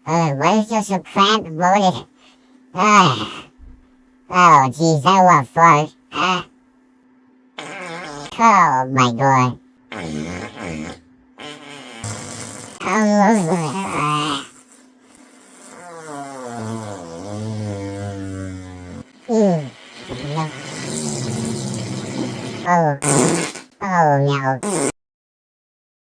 What is just a cramp loaded? Oh, geez, I love fart. Oh, my God. Oh, oh no.